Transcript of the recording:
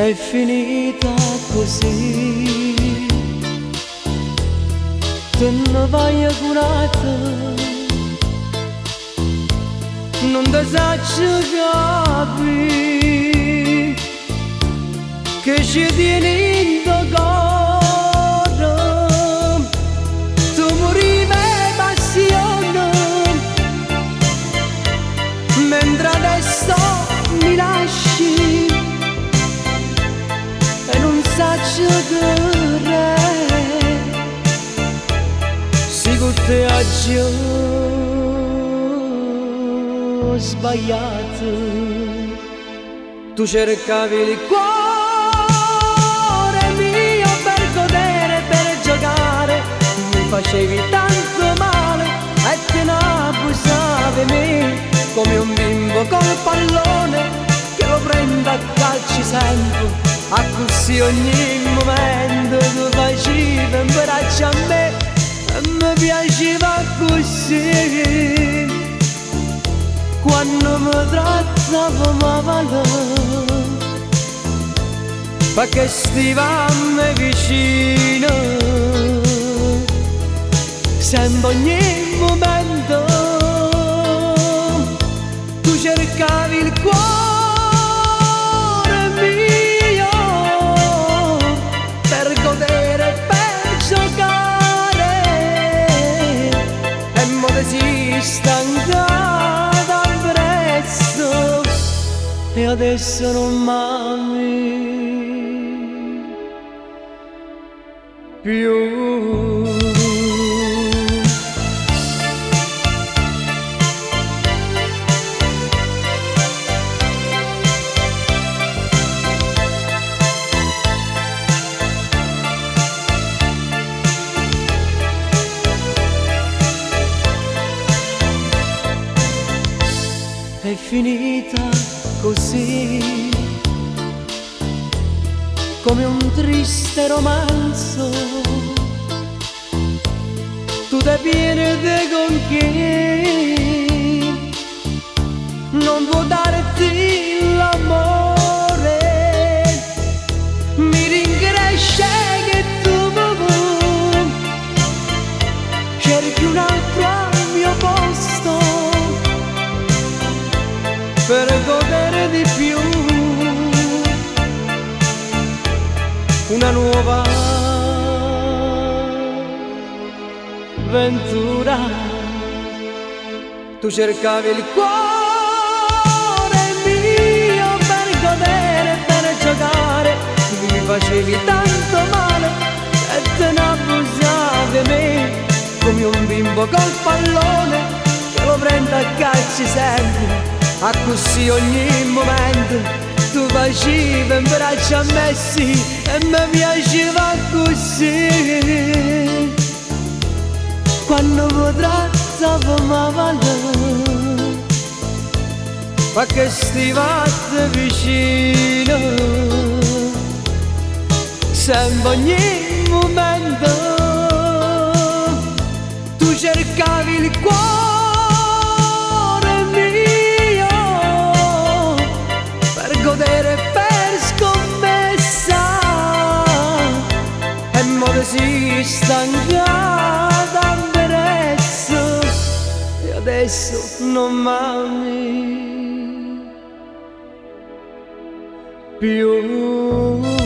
è finita così. Te ne vai curata, non ti saccio capire che ci tieni in tuo cuore. Tu morivi passione, mentre adesso mi lasci e non saccio che re. Sicuramente oggi ho sbagliato. Tu cercavi il cuore mio per godere, per giocare. Mi facevi tanto male e te ne abusavi me, come un bimbo col pallone che lo prende a calci sempre. A così ogni momento tu facevi in braccio a me e mi piaceva così. Quando mi trattavo male, perché stivamo vicino, sempre ogni momento tu cercavi il cuore mio per godere, per giocare, e mo te sei stancata presto e adesso non m'ami più. È finita così, come un triste romanzo. Tu te pieni con chi non può darti l'amore. Mi rincresce che tu cerchi un altro al mio posto per godere di più una nuova avventura. Tu cercavi il cuore mio per godere, per giocare. Mi facevi tanto male e te ne abusavi me, come un bimbo col pallone che lo prende a calci sempre. A così ogni momento tu facevi in braccio a me, sì, e mi piaceva così. Quando mi trattavo male, ma che stivate vicino, sempre ogni momento tu cercavi il cuore godere, per scommessa, e mo te sei stancata adesso e adesso non m'ami più.